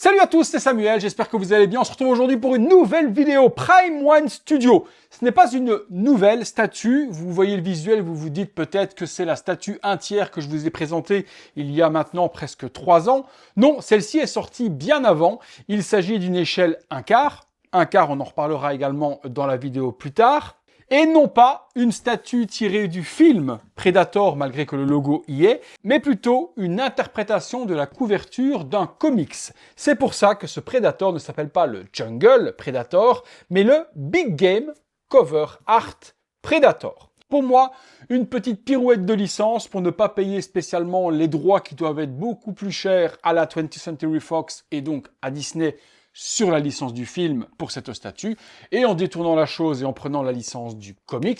Salut à tous, c'est Samuel, j'espère que vous allez bien. On se retrouve aujourd'hui pour une nouvelle vidéo Prime One Studio. Ce n'est pas une nouvelle statue, vous voyez le visuel, vous vous dites peut-être que c'est la statue 1/3 que je vous ai présentée il y a maintenant presque 3 ans. Non, celle-ci est sortie bien avant. Il s'agit d'une échelle 1/4. 1/4, on en reparlera également dans la vidéo plus tard. Et non pas une statue tirée du film Predator, malgré que le logo y est, mais plutôt une interprétation de la couverture d'un comics. C'est pour ça que ce Predator ne s'appelle pas le Jungle Predator, mais le Big Game Cover Art Predator. Pour moi, une petite pirouette de licence pour ne pas payer spécialement les droits qui doivent être beaucoup plus chers à la 20th Century Fox et donc à Disney sur la licence du film pour cette statue, et en détournant la chose et en prenant la licence du comics,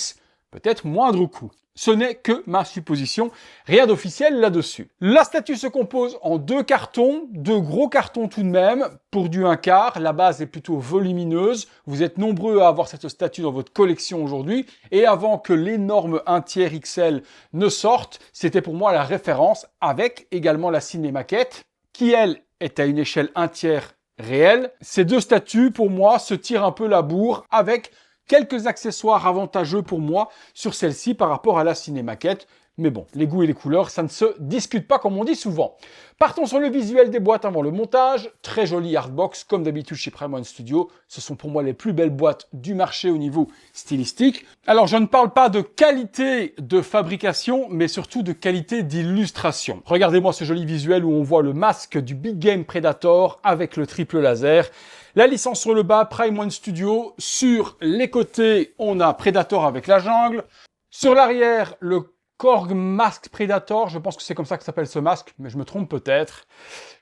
peut-être moindre coût. Ce n'est que ma supposition, rien d'officiel là-dessus. La statue se compose en 2 cartons, 2 gros cartons tout de même, pour du 1/4, la base est plutôt volumineuse, vous êtes nombreux à avoir cette statue dans votre collection aujourd'hui, et avant que l'énorme 1/3 XL ne sorte, c'était pour moi la référence, avec également la cinémaquette, qui elle est à une échelle 1/3 réel. Ces deux statues, pour moi, se tirent un peu la bourre avec quelques accessoires avantageux pour moi sur celle-ci par rapport à la cinémaquette. Mais bon, les goûts et les couleurs, ça ne se discute pas comme on dit souvent. Partons sur le visuel des boîtes avant le montage. Très jolie hardbox, comme d'habitude chez Prime One Studio. Ce sont pour moi les plus belles boîtes du marché au niveau stylistique. Alors, je ne parle pas de qualité de fabrication, mais surtout de qualité d'illustration. Regardez-moi ce joli visuel où on voit le masque du Big Game Predator avec le triple laser. La licence sur le bas, Prime One Studio. Sur les côtés, on a Predator avec la jungle. Sur l'arrière, le Korg Mask Predator, je pense que c'est comme ça que s'appelle ce masque, mais je me trompe peut-être.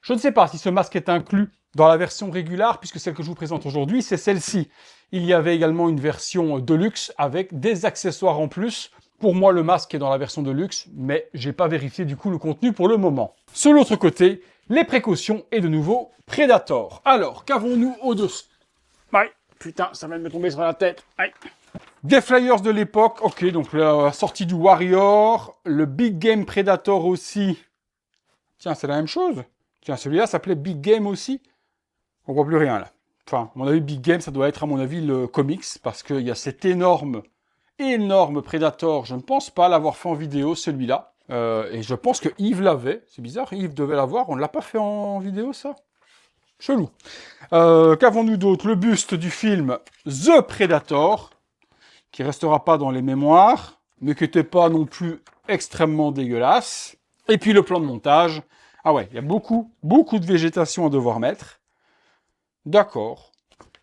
Je ne sais pas si ce masque est inclus dans la version régulière, puisque celle que je vous présente aujourd'hui, c'est celle-ci. Il y avait également une version Deluxe avec des accessoires en plus. Pour moi, le masque est dans la version Deluxe, mais j'ai pas vérifié du coup le contenu pour le moment. Sur l'autre côté, les précautions et de nouveau Predator. Alors, qu'avons-nous au-dessus? Aïe, putain, ça vient de me tomber sur la tête. Aïe. Des flyers de l'époque, ok, donc la sortie du Warrior, le Big Game Predator aussi. Tiens, c'est la même chose. Tiens, celui-là s'appelait Big Game aussi. On voit plus rien là. Enfin, à mon avis, Big Game, ça doit être à mon avis le comics, parce qu'il y a cet énorme Predator. Je ne pense pas l'avoir fait en vidéo, celui-là. Et je pense que Yves l'avait. C'est bizarre, Yves devait l'avoir. On ne l'a pas fait en vidéo, ça? Chelou. Qu'avons-nous d'autre? Le buste du film The Predator, qui restera pas dans les mémoires, mais qui n'était pas non plus extrêmement dégueulasse. Et puis le plan de montage. Ah ouais, il y a beaucoup de végétation à devoir mettre. D'accord.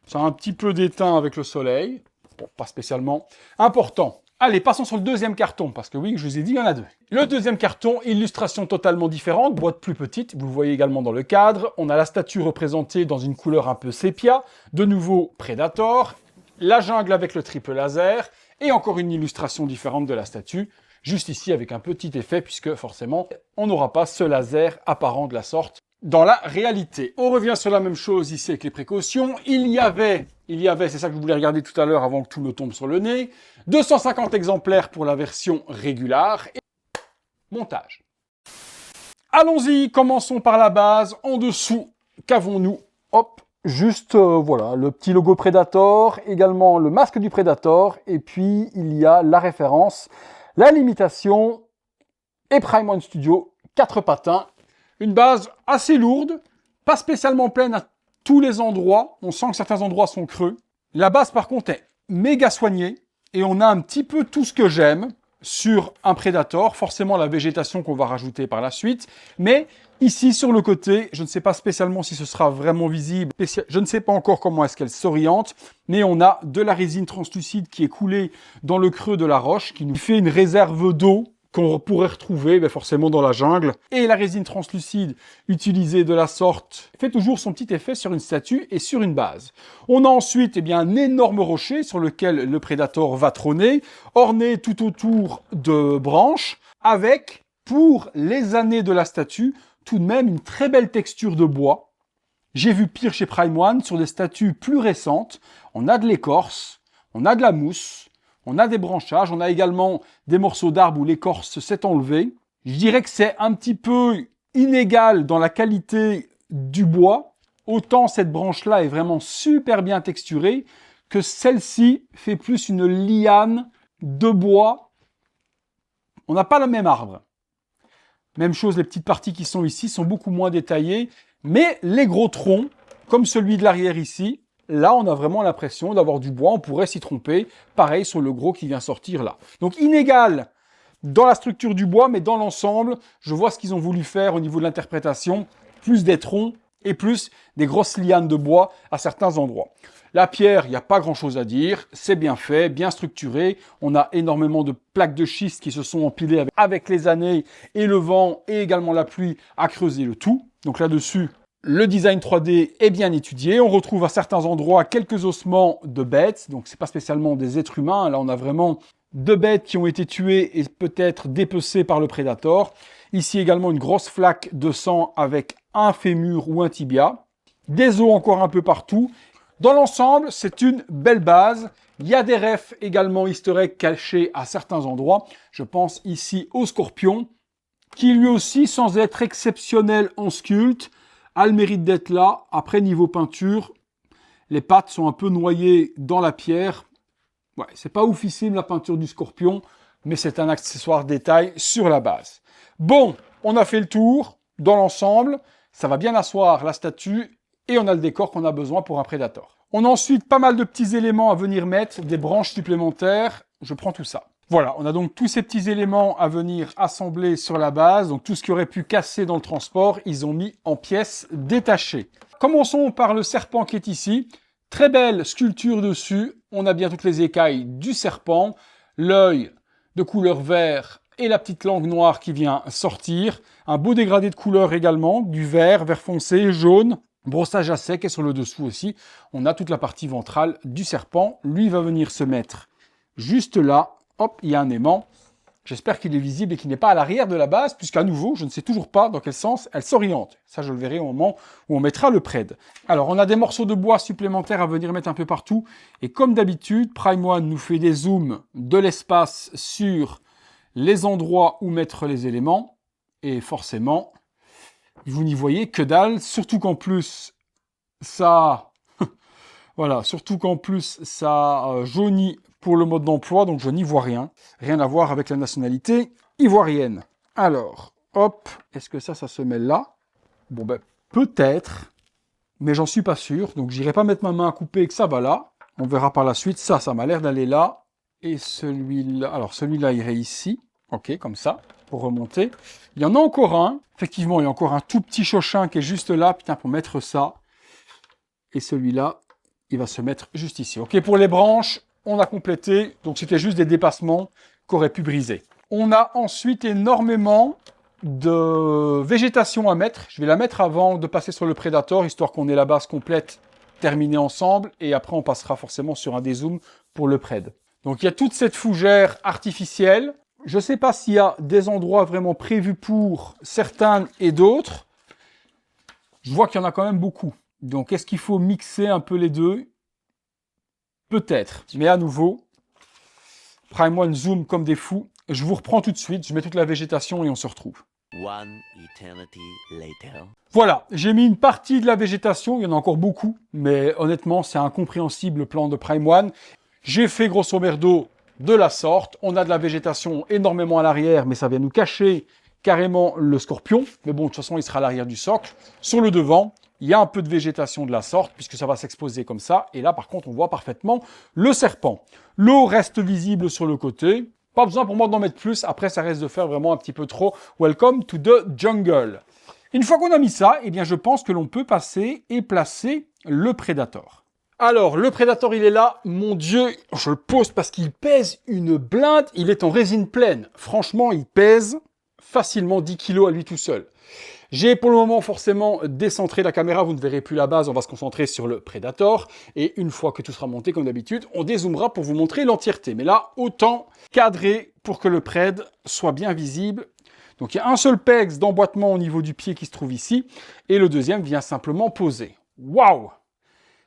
Ça a un petit peu d'éteint avec le soleil. Bon, pas spécialement important. Allez, passons sur le deuxième carton, parce que oui, je vous ai dit, il y en a 2. Le deuxième carton, illustration totalement différente, boîte plus petite, vous le voyez également dans le cadre. On a la statue représentée dans une couleur un peu sépia. De nouveau, Predator. La jungle avec le triple laser, et encore une illustration différente de la statue, juste ici avec un petit effet, puisque forcément, on n'aura pas ce laser apparent de la sorte dans la réalité. On revient sur la même chose ici avec les précautions. Il y avait, c'est ça que je voulais regarder tout à l'heure avant que tout me tombe sur le nez, 250 exemplaires pour la version régulière, et montage. Allons-y, commençons par la base. En dessous, qu'avons-nous? Hop! Juste, voilà, le petit logo Predator, également le masque du Predator, et puis il y a la référence, la limitation, et Prime One Studio, 4 patins. Une base assez lourde, pas spécialement pleine à tous les endroits, on sent que certains endroits sont creux. La base par contre est méga soignée, et on a un petit peu tout ce que j'aime sur un Predator, forcément la végétation qu'on va rajouter par la suite, mais ici sur le côté, je ne sais pas spécialement si ce sera vraiment visible, je ne sais pas encore comment est-ce qu'elle s'oriente, mais on a de la résine translucide qui est coulée dans le creux de la roche, qui nous fait une réserve d'eau qu'on pourrait retrouver forcément dans la jungle. Et la résine translucide utilisée de la sorte fait toujours son petit effet sur une statue et sur une base. On a ensuite un énorme rocher sur lequel le Predator va trôner, orné tout autour de branches, avec, pour les années de la statue, tout de même une très belle texture de bois. J'ai vu pire chez Prime One sur des statues plus récentes. On a de l'écorce, on a de la mousse, on a des branchages, on a également des morceaux d'arbres où l'écorce s'est enlevée. Je dirais que c'est un petit peu inégal dans la qualité du bois, autant cette branche-là est vraiment super bien texturée, que celle-ci fait plus une liane de bois. On n'a pas le même arbre. Même chose, les petites parties qui sont ici sont beaucoup moins détaillées, mais les gros troncs, comme celui de l'arrière ici, là, on a vraiment l'impression d'avoir du bois, on pourrait s'y tromper. Pareil sur le gros qui vient sortir là. Donc inégal dans la structure du bois, mais dans l'ensemble, je vois ce qu'ils ont voulu faire au niveau de l'interprétation. Plus des troncs et plus des grosses lianes de bois à certains endroits. La pierre, il n'y a pas grand-chose à dire. C'est bien fait, bien structuré. On a énormément de plaques de schiste qui se sont empilées avec les années et le vent et également la pluie a creusé le tout. Donc là-dessus, le design 3D est bien étudié. On retrouve à certains endroits quelques ossements de bêtes. Donc c'est pas spécialement des êtres humains. Là, on a vraiment deux bêtes qui ont été tuées et peut-être dépecées par le prédateur. Ici également une grosse flaque de sang avec un fémur ou un tibia. Des os encore un peu partout. Dans l'ensemble, c'est une belle base. Il y a des refs également easter eggs cachés à certains endroits. Je pense ici au scorpion, qui lui aussi, sans être exceptionnel en sculpte, a le mérite d'être là. Après, niveau peinture, les pattes sont un peu noyées dans la pierre. Ouais, c'est pas oufissime la peinture du scorpion, mais c'est un accessoire détail sur la base. Bon, on a fait le tour dans l'ensemble. Ça va bien asseoir la statue et on a le décor qu'on a besoin pour un Predator. On a ensuite pas mal de petits éléments à venir mettre, des branches supplémentaires. Je prends tout ça. Voilà, on a donc tous ces petits éléments à venir assembler sur la base. Donc tout ce qui aurait pu casser dans le transport, ils ont mis en pièces détachées. Commençons par le serpent qui est ici. Très belle sculpture dessus. On a bien toutes les écailles du serpent, l'œil de couleur vert et la petite langue noire qui vient sortir. Un beau dégradé de couleur également, du vert, vert foncé, jaune. Brossage à sec et sur le dessous aussi, on a toute la partie ventrale du serpent. Lui va venir se mettre juste là. Hop, il y a un aimant. J'espère qu'il est visible et qu'il n'est pas à l'arrière de la base, puisqu'à nouveau, je ne sais toujours pas dans quel sens elle s'oriente. Ça, je le verrai au moment où on mettra le pred. Alors, on a des morceaux de bois supplémentaires à venir mettre un peu partout. Et comme d'habitude, Prime One nous fait des zooms de l'espace sur les endroits où mettre les éléments. Et forcément, vous n'y voyez que dalle. Surtout qu'en plus, ça... voilà, surtout qu'en plus, ça jaunit pour le mode d'emploi, donc je n'y vois rien. Rien à voir avec la nationalité ivoirienne. Alors, hop, est-ce que ça se met là? Bon ben, peut-être, mais j'en suis pas sûr. Donc j'irai pas mettre ma main à couper et que ça va là. On verra par la suite. Ça m'a l'air d'aller là. Et celui-là, alors celui-là irait ici. Ok, comme ça, pour remonter. Il y en a encore un. Effectivement, il y a encore un tout petit chochin qui est juste là. Putain, pour mettre ça. Et celui-là, il va se mettre juste ici. Ok, pour les branches, on a complété. Donc, c'était juste des dépassements qu'aurait pu briser. On a ensuite énormément de végétation à mettre. Je vais la mettre avant de passer sur le Predator, histoire qu'on ait la base complète terminée ensemble. Et après, on passera forcément sur un dézoom pour le Pred. Donc, il y a toute cette fougère artificielle. Je ne sais pas s'il y a des endroits vraiment prévus pour certains et d'autres. Je vois qu'il y en a quand même beaucoup. Donc, est-ce qu'il faut mixer un peu les deux? Peut-être. Mais à nouveau, Prime One zoom comme des fous. Je vous reprends tout de suite. Je mets toute la végétation et on se retrouve. One eternity later. Voilà, j'ai mis une partie de la végétation. Il y en a encore beaucoup. Mais honnêtement, c'est incompréhensible le plan de Prime One. J'ai fait grosso merdo de la sorte. On a de la végétation énormément à l'arrière, mais ça vient nous cacher carrément le scorpion. Mais bon, de toute façon, il sera à l'arrière du socle. Sur le devant, il y a un peu de végétation de la sorte, puisque ça va s'exposer comme ça. Et là, par contre, on voit parfaitement le serpent. L'eau reste visible sur le côté. Pas besoin pour moi d'en mettre plus. Après, ça reste de faire vraiment un petit peu trop. Welcome to the jungle. Une fois qu'on a mis ça, eh bien, je pense que l'on peut passer et placer le Predator. Alors, le Predator, il est là. Mon Dieu, je le pose parce qu'il pèse une blinde. Il est en résine pleine. Franchement, il pèse facilement 10 kg à lui tout seul. J'ai pour le moment forcément décentré la caméra, vous ne verrez plus la base, on va se concentrer sur le Predator. Et une fois que tout sera monté comme d'habitude, on dézoomera pour vous montrer l'entièreté. Mais là, autant cadrer pour que le Pred soit bien visible. Donc il y a un seul pegs d'emboîtement au niveau du pied qui se trouve ici. Et le deuxième vient simplement poser. Waouh!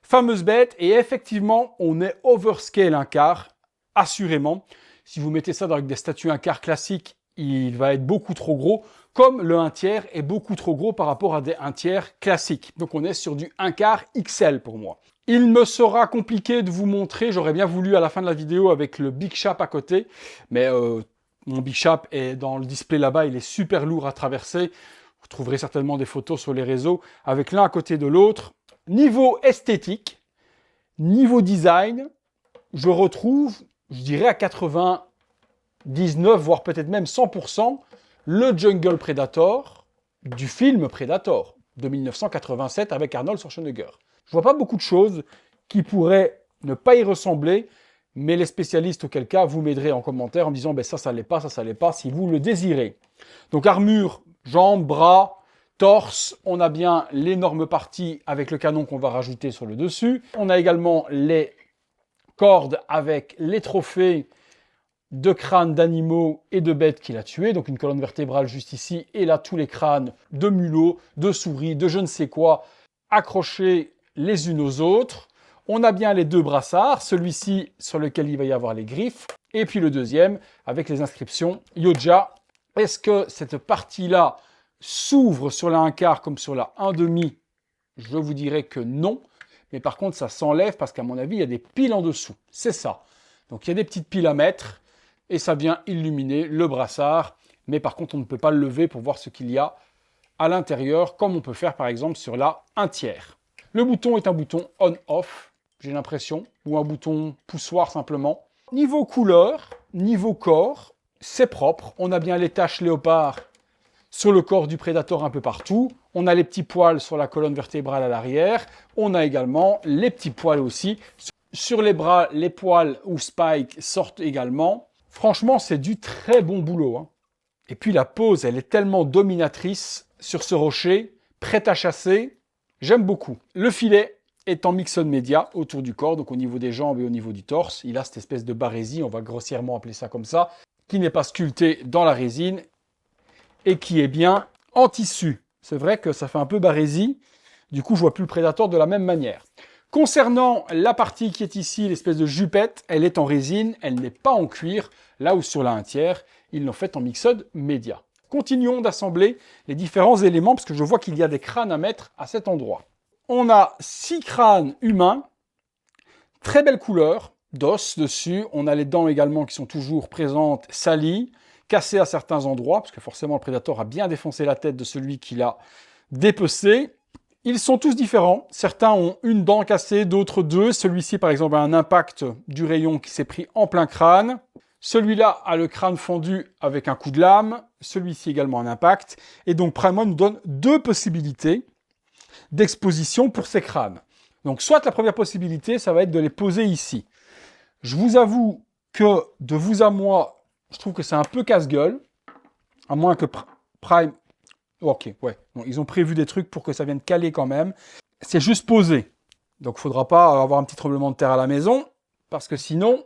Fameuse bête, et effectivement, on est overscale un quart, assurément. Si vous mettez ça avec des statues un quart classiques, il va être beaucoup trop gros, comme le 1/3 est beaucoup trop gros par rapport à des 1/3 classiques. Donc on est sur du 1/4 XL pour moi. Il me sera compliqué de vous montrer, j'aurais bien voulu à la fin de la vidéo avec le Big Shap à côté, mais mon Big Shap est dans le display là-bas, il est super lourd à traverser. Vous trouverez certainement des photos sur les réseaux avec l'un à côté de l'autre. Niveau esthétique, niveau design, je retrouve, je dirais à 99, voire peut-être même 100%, le Jungle Predator du film Predator de 1987 avec Arnold Schwarzenegger. Je vois pas beaucoup de choses qui pourraient ne pas y ressembler, mais les spécialistes, auquel cas, vous m'aiderez en commentaire en me disant ben ça l'est pas, ça l'est pas, si vous le désirez. Donc armure, jambes, bras, torse, on a bien l'énorme partie avec le canon qu'on va rajouter sur le dessus. On a également les cordes avec les trophées de crânes d'animaux et de bêtes qu'il a tués, donc une colonne vertébrale juste ici, et là tous les crânes de mulots, de souris, de je ne sais quoi, accrochés les unes aux autres. On a bien les deux brassards, celui-ci sur lequel il va y avoir les griffes, et puis le deuxième avec les inscriptions Yoja. Est-ce que cette partie-là s'ouvre sur la 1/4 comme sur la 1/2? Je vous dirais que non, mais par contre ça s'enlève parce qu'à mon avis il y a des piles en dessous, c'est ça. Donc il y a des petites piles à mettre, et ça vient illuminer le brassard, mais par contre on ne peut pas le lever pour voir ce qu'il y a à l'intérieur, comme on peut faire par exemple sur la 1/3. Le bouton est un bouton on-off, j'ai l'impression, ou un bouton poussoir simplement. Niveau couleur, niveau corps, c'est propre. On a bien les taches léopard sur le corps du Predator un peu partout. On a les petits poils sur la colonne vertébrale à l'arrière. On a également les petits poils aussi. Sur les bras, les poils ou Spike sortent également. Franchement, c'est du très bon boulot, hein. Et puis la pose, elle est tellement dominatrice sur ce rocher, prête à chasser. J'aime beaucoup. Le filet est en Mixon Media autour du corps, donc au niveau des jambes et au niveau du torse. Il a cette espèce de barésie, on va grossièrement appeler ça comme ça, qui n'est pas sculpté dans la résine et qui est bien en tissu. C'est vrai que ça fait un peu barésie. Du coup, je vois plus le Predator de la même manière. Concernant la partie qui est ici, l'espèce de jupette, elle est en résine, elle n'est pas en cuir, là où sur la 1/3, ils l'ont fait en Mixon Media. Continuons d'assembler les différents éléments, parce que je vois qu'il y a des crânes à mettre à cet endroit. On a 6 crânes humains, très belle couleur, d'os dessus. On a les dents également qui sont toujours présentes, salies, cassées à certains endroits, parce que forcément le Predator a bien défoncé la tête de celui qui l'a dépecé. Ils sont tous différents. Certains ont une dent cassée, d'autres deux. Celui-ci, par exemple, a un impact du rayon qui s'est pris en plein crâne. Celui-là a le crâne fendu avec un coup de lame. Celui-ci également un impact. Et donc, Prime One nous donne deux possibilités d'exposition pour ces crânes. Donc, soit la première possibilité, ça va être de les poser ici. Je vous avoue que, de vous à moi, je trouve que c'est un peu casse-gueule. À moins que Prime... Ok, ouais. Bon, ils ont prévu des trucs pour que ça vienne caler quand même. C'est juste posé. Donc, il ne faudra pas avoir un petit tremblement de terre à la maison, parce que sinon,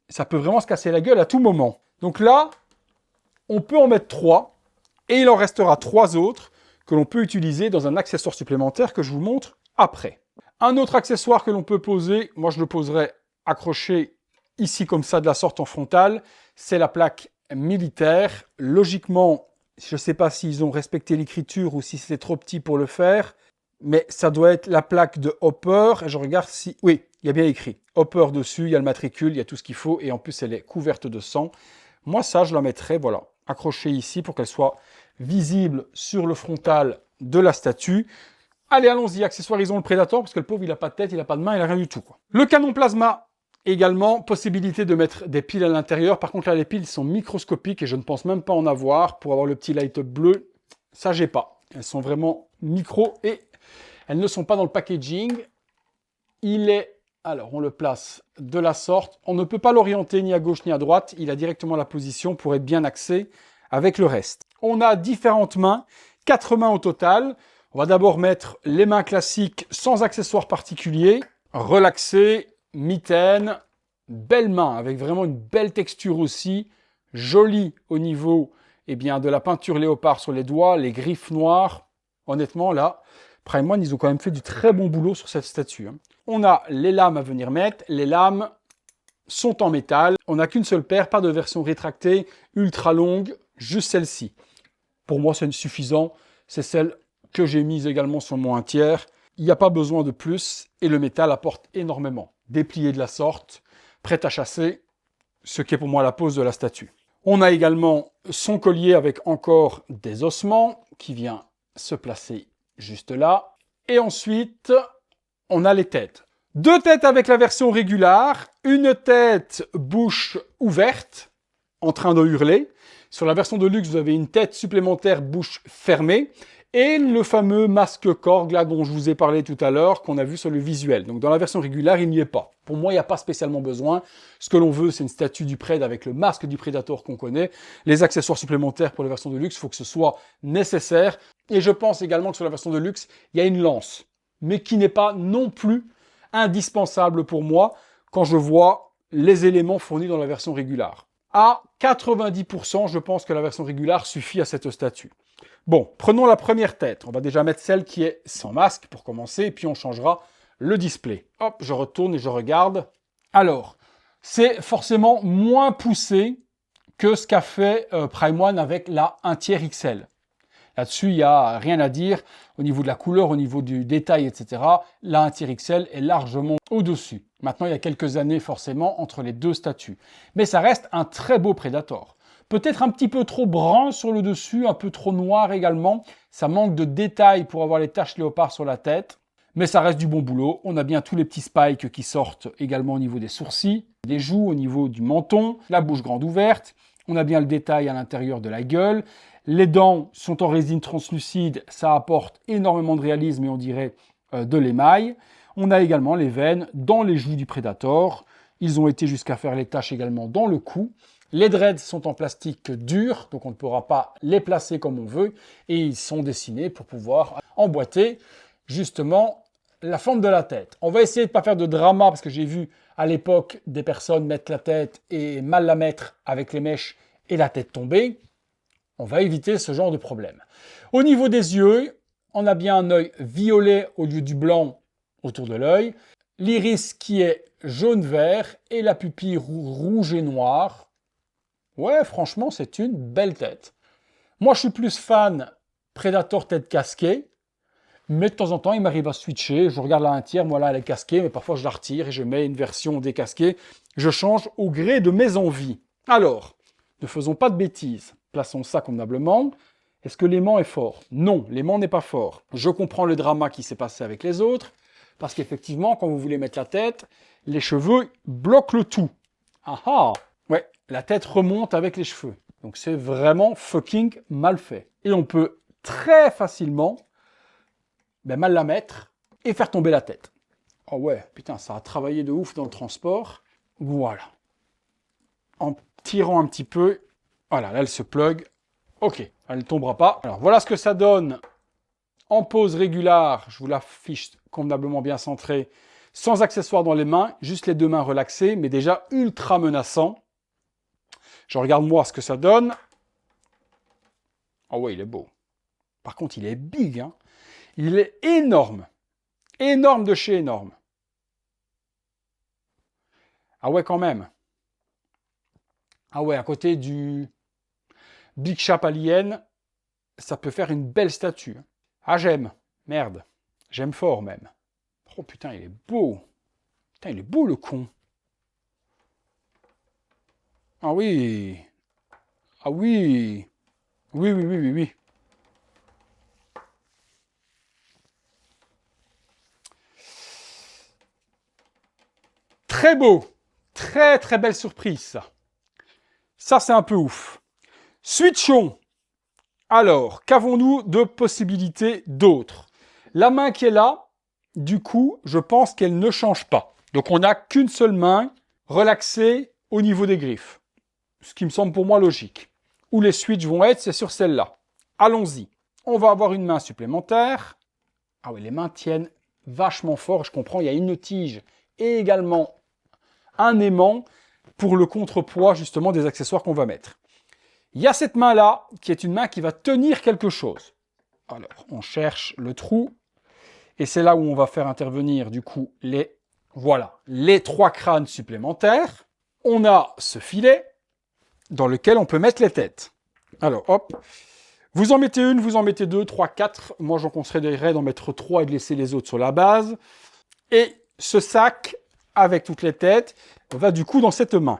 ça peut vraiment se casser la gueule à tout moment. Donc là, on peut en mettre 3, et il en restera 3 autres que l'on peut utiliser dans un accessoire supplémentaire que je vous montre après. Un autre accessoire que l'on peut poser, moi je le poserai accroché ici comme ça de la sorte en frontale, c'est la plaque militaire. Logiquement, je ne sais pas s'ils ont respecté l'écriture ou si c'est trop petit pour le faire, mais ça doit être la plaque de Hopper. Et je regarde si... Oui, il y a bien écrit Hopper dessus, il y a le matricule, il y a tout ce qu'il faut, et en plus elle est couverte de sang. Moi ça, je la mettrai, voilà, accrochée ici pour qu'elle soit visible sur le frontal de la statue. Allez, allons-y, accessoirisons le Predator, parce que le pauvre, il n'a pas de tête, il n'a pas de main, il n'a rien du tout, quoi. Le canon plasma, également, possibilité de mettre des piles à l'intérieur. Par contre, là, les piles sont microscopiques et je ne pense même pas en avoir. Pour avoir le petit light-up bleu, ça, j'ai pas. Elles sont vraiment micro et elles ne sont pas dans le packaging. Il est... Alors, on le place de la sorte. On ne peut pas l'orienter ni à gauche ni à droite. Il a directement la position pour être bien axé avec le reste. On a différentes mains, 4 mains au total. On va d'abord mettre les mains classiques sans accessoires particuliers, relaxées, mitaines, belles mains avec vraiment une belle texture aussi, jolie au niveau de la peinture léopard sur les doigts, les griffes noires. Honnêtement là, Prime One, ils ont quand même fait du très bon boulot sur cette statue, hein. On a les lames à venir mettre, les lames sont en métal. On n'a qu'une seule paire, pas de version rétractée, ultra longue, juste celle-ci. Pour moi, c'est suffisant. C'est celle que j'ai mise également sur mon 1/3. Il n'y a pas besoin de plus et le métal apporte énormément. Déplié de la sorte, prêt à chasser, ce qui est pour moi la pose de la statue. On a également son collier avec encore des ossements qui vient se placer juste là. Et ensuite, on a les têtes. 2 têtes avec la version régulière, une tête bouche ouverte, en train de hurler. Sur la version de luxe, vous avez une tête supplémentaire bouche fermée. Et le fameux masque Korg, là, dont je vous ai parlé tout à l'heure, qu'on a vu sur le visuel. Donc dans la version régulière, il n'y est pas. Pour moi, il n'y a pas spécialement besoin. Ce que l'on veut, c'est une statue du Pred avec le masque du Predator qu'on connaît. Les accessoires supplémentaires pour la version de luxe, il faut que ce soit nécessaire. Et je pense également que sur la version de luxe, il y a une lance, mais qui n'est pas non plus indispensable pour moi quand je vois les éléments fournis dans la version régulière. À 90%, je pense que la version régulière suffit à cette statue. Bon, prenons la première tête. On va déjà mettre celle qui est sans masque pour commencer, et puis on changera le display. Hop, je retourne et je regarde. Alors, c'est forcément moins poussé que ce qu'a fait Prime One avec la 1/3 XL. Là-dessus, il n'y a rien à dire. Au niveau de la couleur, au niveau du détail, etc., la 1/3 XL est largement au-dessus. Maintenant, il y a quelques années forcément entre les deux statues. Mais ça reste un très beau Predator. Peut-être un petit peu trop brun sur le dessus, un peu trop noir également. Ça manque de détails pour avoir les taches léopard sur la tête. Mais ça reste du bon boulot. On a bien tous les petits spikes qui sortent également au niveau des sourcils, des joues, au niveau du menton, la bouche grande ouverte. On a bien le détail à l'intérieur de la gueule. Les dents sont en résine translucide. Ça apporte énormément de réalisme et on dirait de l'émail. On a également les veines dans les joues du Predator. Ils ont été jusqu'à faire les taches également dans le cou. Les dreads sont en plastique dur, donc on ne pourra pas les placer comme on veut. Et ils sont dessinés pour pouvoir emboîter justement la forme de la tête. On va essayer de ne pas faire de drama, parce que j'ai vu à l'époque des personnes mettre la tête et mal la mettre avec les mèches et la tête tomber. On va éviter ce genre de problème. Au niveau des yeux, on a bien un œil violet au lieu du blanc autour de l'œil. L'iris qui est jaune-vert et la pupille rouge et noire. Ouais, franchement, c'est une belle tête. Moi, je suis plus fan Predator tête casquée, mais de temps en temps, il m'arrive à switcher. Je regarde la 1/3, moi là, elle est casquée, mais parfois je la retire et je mets une version décasquée. Je change au gré de mes envies. Alors, ne faisons pas de bêtises. Plaçons ça convenablement. Est-ce que l'aimant est fort? Non, l'aimant n'est pas fort. Je comprends le drama qui s'est passé avec les autres, parce qu'effectivement, quand vous voulez mettre la tête, les cheveux bloquent le tout. Ah ah! Ouais, la tête remonte avec les cheveux. Donc c'est vraiment fucking mal fait. Et on peut très facilement mal la mettre et faire tomber la tête. Oh ouais, putain, ça a travaillé de ouf dans le transport. Voilà. En tirant un petit peu, voilà, là elle se plug. Ok, elle ne tombera pas. Alors voilà ce que ça donne en pose régulière. Je vous l'affiche convenablement bien centré, sans accessoires dans les mains, juste les 2 mains relaxées, mais déjà ultra menaçant. Je regarde moi ce que ça donne. Oh ouais, il est beau. Par contre, il est big, hein. Il est énorme. Énorme de chez énorme. Ah ouais, quand même. Ah ouais, à côté du Big Shap Alien, ça peut faire une belle statue. Ah, j'aime. Merde. J'aime fort, même. Oh putain, il est beau. Putain, il est beau, le con. Ah oui. Ah oui. Oui, oui, oui, oui, oui. Très beau. Très, très belle surprise, ça. Ça, c'est un peu ouf. Switchons. Alors, qu'avons-nous de possibilités d'autres? La main qui est là, du coup, je pense qu'elle ne change pas. Donc, on n'a qu'une seule main relaxée au niveau des griffes. Ce qui me semble pour moi logique. Où les switches vont être, c'est sur celle-là. Allons-y. On va avoir une main supplémentaire. Ah oui, les mains tiennent vachement fort. Je comprends, il y a une tige et également un aimant pour le contrepoids justement des accessoires qu'on va mettre. Il y a cette main-là qui est une main qui va tenir quelque chose. Alors, on cherche le trou et c'est là où on va faire intervenir du coup les 3 crânes supplémentaires. on a ce filet dans lequel on peut mettre les têtes. Alors, hop, vous en mettez une, vous en mettez deux, trois, quatre. Moi, j'en conseillerais d'en mettre trois et de laisser les autres sur la base. Et ce sac, avec toutes les têtes, va du coup dans cette main.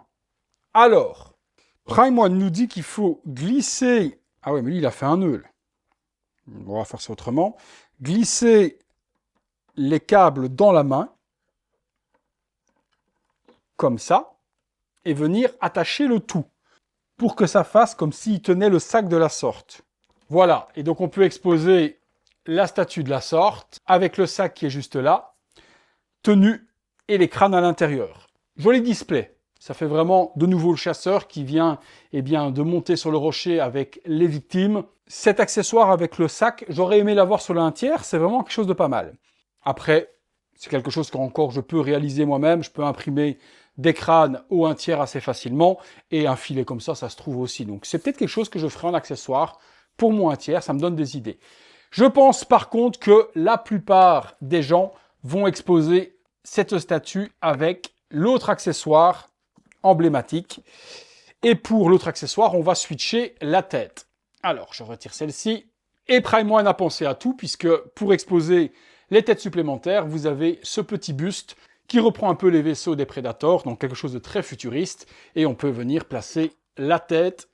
Alors, Prime One nous dit qu'il faut glisser... Ah ouais, mais lui, il a fait un nœud. On va faire ça autrement. Glisser les câbles dans la main, comme ça, et venir attacher le tout, pour que ça fasse comme s'il tenait le sac de la sorte. Voilà, et donc on peut exposer la statue de la sorte, avec le sac qui est juste là, tenu, et les crânes à l'intérieur. Joli display. Ça fait vraiment de nouveau le chasseur qui vient de monter sur le rocher avec les victimes. Cet accessoire avec le sac, j'aurais aimé l'avoir sur le 1/3, c'est vraiment quelque chose de pas mal. Après, c'est quelque chose qu'encore je peux réaliser moi-même, je peux imprimer des crânes au 1/3 assez facilement, et un filet comme ça se trouve aussi. Donc c'est peut-être quelque chose que je ferai en accessoire pour mon 1/3, ça me donne des idées. Je pense par contre que la plupart des gens vont exposer cette statue avec l'autre accessoire emblématique. Et pour l'autre accessoire, on va switcher la tête. Alors, je retire celle-ci. Et Prime One a pensé à tout, puisque pour exposer les têtes supplémentaires, vous avez ce petit buste qui reprend un peu les vaisseaux des Predators, donc quelque chose de très futuriste. Et on peut venir placer la tête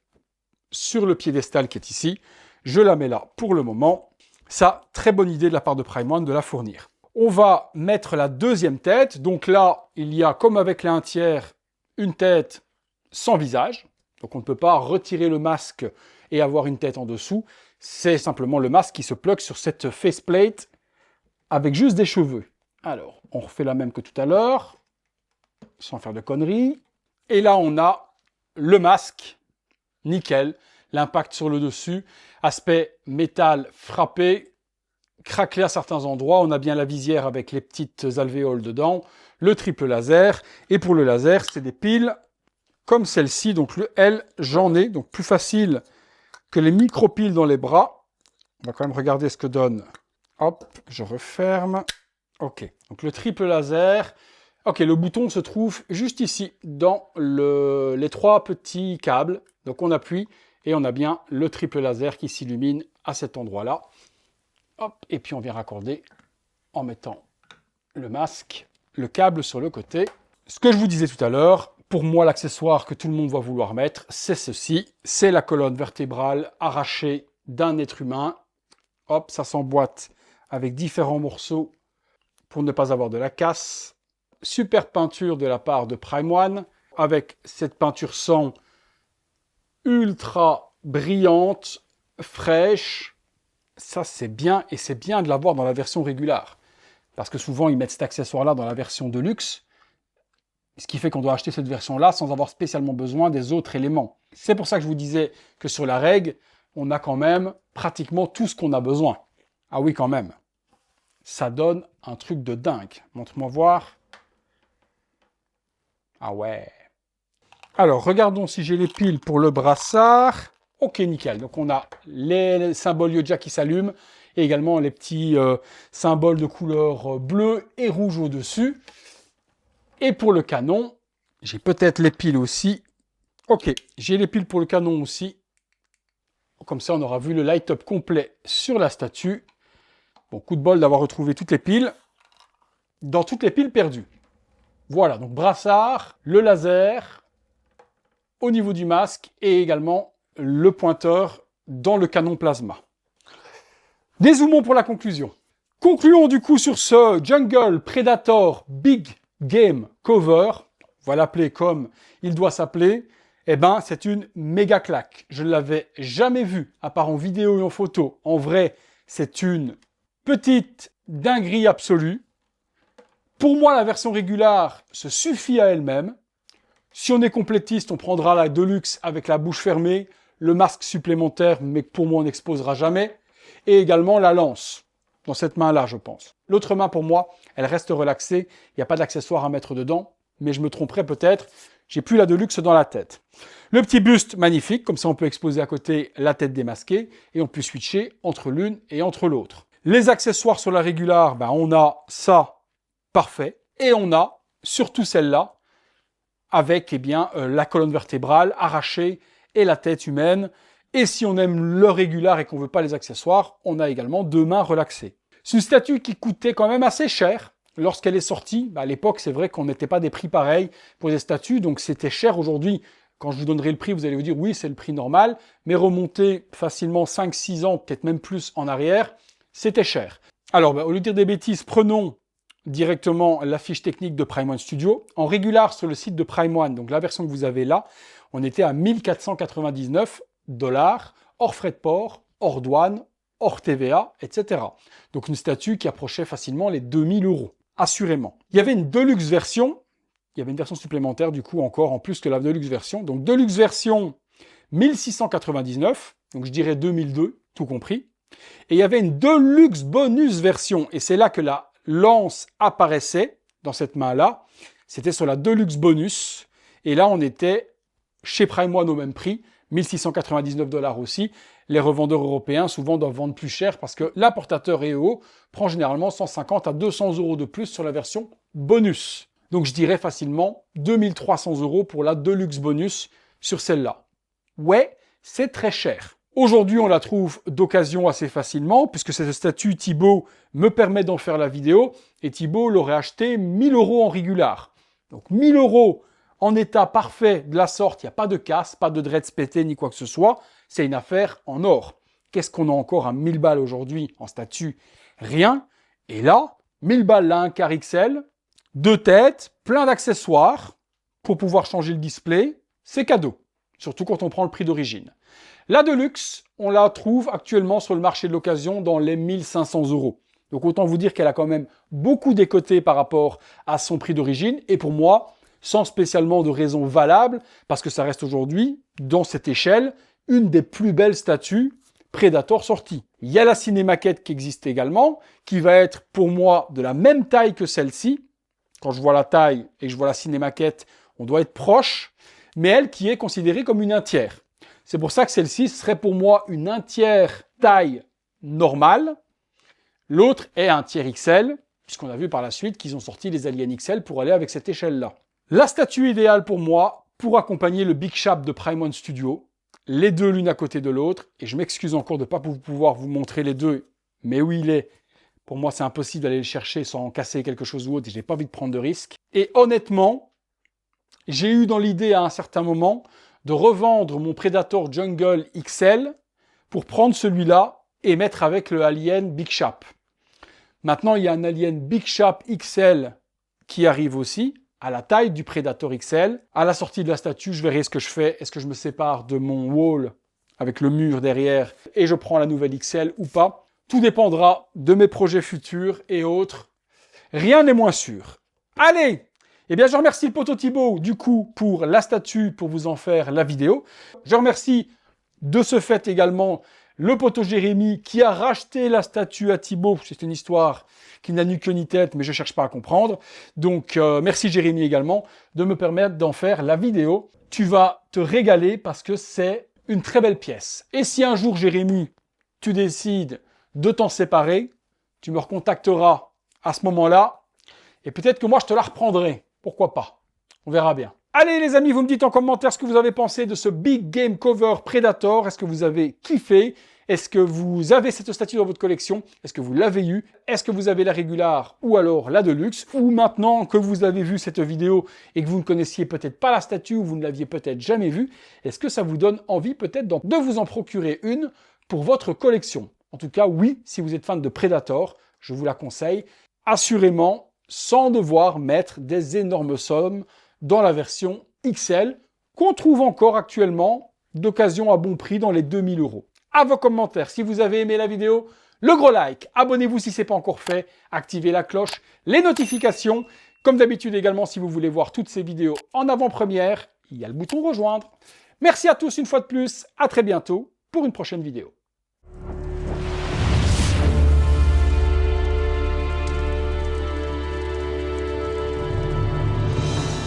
sur le piédestal qui est ici. Je la mets là pour le moment. Ça, très bonne idée de la part de Prime One de la fournir. On va mettre la deuxième tête. Donc là, il y a, comme avec les 1/3, une tête sans visage. Donc on ne peut pas retirer le masque et avoir une tête en dessous. C'est simplement le masque qui se plug sur cette faceplate avec juste des cheveux. Alors, on refait la même que tout à l'heure, sans faire de conneries. Et là, on a le masque, nickel, l'impact sur le dessus, aspect métal frappé, craquelé à certains endroits. On a bien la visière avec les petites alvéoles dedans, le triple laser. Et pour le laser, c'est des piles comme celle-ci. Donc le L, j'en ai, donc plus facile que les micro-piles dans les bras. On va quand même regarder ce que donne. Hop, je referme. Ok, donc le triple laser. Ok, le bouton se trouve juste ici, dans les trois petits câbles. Donc on appuie et on a bien le triple laser qui s'illumine à cet endroit-là. Hop, et puis on vient raccorder en mettant le masque, le câble sur le côté. Ce que je vous disais tout à l'heure, pour moi l'accessoire que tout le monde va vouloir mettre, c'est ceci. C'est la colonne vertébrale arrachée d'un être humain. Hop, ça s'emboîte avec différents morceaux pour ne pas avoir de la casse. Super peinture de la part de Prime One, avec cette peinture sang ultra brillante, fraîche. Ça, c'est bien, et c'est bien de l'avoir dans la version régulière. Parce que souvent, ils mettent cet accessoire-là dans la version de luxe, ce qui fait qu'on doit acheter cette version-là sans avoir spécialement besoin des autres éléments. C'est pour ça que je vous disais que sur la règle, on a quand même pratiquement tout ce qu'on a besoin. Ah oui, quand même. Ça donne un truc de dingue. Montre-moi voir. Ah ouais. Alors, regardons si j'ai les piles pour le brassard. Ok, nickel. Donc, on a les symboles Yoja qui s'allument et également les petits symboles de couleur bleue et rouge au-dessus. Et pour le canon, j'ai peut-être les piles aussi. Ok, j'ai les piles pour le canon aussi. Comme ça, on aura vu le light-up complet sur la statue. Bon, coup de bol d'avoir retrouvé toutes les piles dans toutes les piles perdues. Voilà, donc brassard, le laser au niveau du masque et également le pointeur dans le canon plasma. Dézoomons pour la conclusion. Concluons du coup sur ce Jungle Predator Big Game Cover. On va l'appeler comme il doit s'appeler. Eh ben, c'est une méga claque. Je ne l'avais jamais vu, à part en vidéo et en photo. En vrai, c'est une petite dinguerie absolue. Pour moi, la version régulière se suffit à elle-même. Si on est complétiste, on prendra la Deluxe avec la bouche fermée, le masque supplémentaire, mais pour moi, on n'exposera jamais. Et également la lance, dans cette main-là, je pense. L'autre main, pour moi, elle reste relaxée. Il n'y a pas d'accessoire à mettre dedans, mais je me tromperai peut-être. J'ai plus la Deluxe dans la tête. Le petit buste, magnifique. Comme ça, on peut exposer à côté la tête démasquée et on peut switcher entre l'une et entre l'autre. Les accessoires sur la régulière, ben, on a ça, parfait. Et on a, surtout celle-là, avec la colonne vertébrale arrachée et la tête humaine. Et si on aime le régular et qu'on veut pas les accessoires, on a également 2 mains relaxées. C'est une statue qui coûtait quand même assez cher lorsqu'elle est sortie. À l'époque, c'est vrai qu'on n'était pas des prix pareils pour des statues, donc c'était cher. Aujourd'hui, quand je vous donnerai le prix, vous allez vous dire oui, c'est le prix normal, mais remonter facilement 5-6 ans, peut-être même plus en arrière, c'était cher. Alors, au lieu de dire des bêtises, prenons directement la fiche technique de Prime One Studio. En régular sur le site de Prime One, donc la version que vous avez là, on était à 1499 $, hors frais de port, hors douane, hors TVA, etc. Donc une statue qui approchait facilement les 2000 €, assurément. Il y avait une Deluxe version, il y avait une version supplémentaire du coup encore en plus que la Deluxe version. Donc Deluxe version 1699, donc je dirais 2002, tout compris. Et il y avait une Deluxe bonus version, et c'est là que la lance apparaissait, dans cette main-là. C'était sur la Deluxe bonus, et là on était chez Prime One au même prix, 1699 $ aussi. Les revendeurs européens souvent doivent vendre plus cher parce que l'importateur EO prend généralement 150 à 200 € de plus sur la version bonus. Donc je dirais facilement 2300 € pour la Deluxe bonus sur celle-là. Ouais, c'est très cher. Aujourd'hui, on la trouve d'occasion assez facilement puisque cette statue Thibaut me permet d'en faire la vidéo et Thibaut l'aurait acheté 1000 € en régular. Donc 1000 € en état parfait de la sorte, il n'y a pas de casse, pas de dreads pété ni quoi que ce soit, c'est une affaire en or. Qu'est-ce qu'on a encore à 1000 balles aujourd'hui en statue? Rien. Et là, 1000 balles là, un quart XL, 2 têtes, plein d'accessoires pour pouvoir changer le display, c'est cadeau. Surtout quand on prend le prix d'origine. La Deluxe, on la trouve actuellement sur le marché de l'occasion dans les 1500 €. Donc autant vous dire qu'elle a quand même beaucoup décoté par rapport à son prix d'origine. Et pour moi, sans spécialement de raison valable, parce que ça reste aujourd'hui, dans cette échelle, une des plus belles statues Predator sorties. Il y a la Cinemaquette qui existe également, qui va être pour moi de la même taille que celle-ci. Quand je vois la taille et que je vois la Cinemaquette, on doit être proche, mais elle qui est considérée comme une 1/3. C'est pour ça que celle-ci serait pour moi une 1/3 taille normale. L'autre est un tiers XL, puisqu'on a vu par la suite qu'ils ont sorti les Alien XL pour aller avec cette échelle-là. La statue idéale pour moi, pour accompagner le Big Shap de Prime One Studio, les deux l'une à côté de l'autre, et je m'excuse encore de ne pas pouvoir vous montrer les deux, mais où il est, pour moi c'est impossible d'aller le chercher sans en casser quelque chose ou autre, et j'ai pas envie de prendre de risques. Et honnêtement, j'ai eu dans l'idée à un certain moment de revendre mon Predator Jungle XL pour prendre celui-là et mettre avec le Alien Big Shap. Maintenant, il y a un Alien Big Shap XL qui arrive aussi, à la taille du Predator XL. À la sortie de la statue, je verrai ce que je fais. Est-ce que je me sépare de mon wall avec le mur derrière et je prends la nouvelle XL ou pas? Tout dépendra de mes projets futurs et autres. Rien n'est moins sûr. Allez! Eh bien, je remercie le poteau Thibaut, du coup, pour la statue, pour vous en faire la vidéo. Je remercie de ce fait également le poteau Jérémy qui a racheté la statue à Thibaut. C'est une histoire qui n'a ni queue ni tête, mais je ne cherche pas à comprendre. Donc, merci Jérémy également de me permettre d'en faire la vidéo. Tu vas te régaler parce que c'est une très belle pièce. Et si un jour, Jérémy, tu décides de t'en séparer, tu me recontacteras à ce moment-là et peut-être que moi, je te la reprendrai. Pourquoi pas? On verra bien. Allez les amis, vous me dites en commentaire ce que vous avez pensé de ce Big Game Cover Predator. Est-ce que vous avez kiffé? Est-ce que vous avez cette statue dans votre collection? Est-ce que vous l'avez eu? Est-ce que vous avez la régular ou alors la Deluxe? Ou maintenant que vous avez vu cette vidéo et que vous ne connaissiez peut-être pas la statue ou vous ne l'aviez peut-être jamais vue, est-ce que ça vous donne envie peut-être de vous en procurer une pour votre collection? En tout cas, oui, si vous êtes fan de Predator, je vous la conseille assurément sans devoir mettre des énormes sommes dans la version XL qu'on trouve encore actuellement d'occasion à bon prix dans les 2000 €. À vos commentaires, si vous avez aimé la vidéo, le gros like, abonnez-vous si ce n'est pas encore fait, activez la cloche, les notifications. Comme d'habitude également, si vous voulez voir toutes ces vidéos en avant-première, il y a le bouton rejoindre. Merci à tous une fois de plus, à très bientôt pour une prochaine vidéo.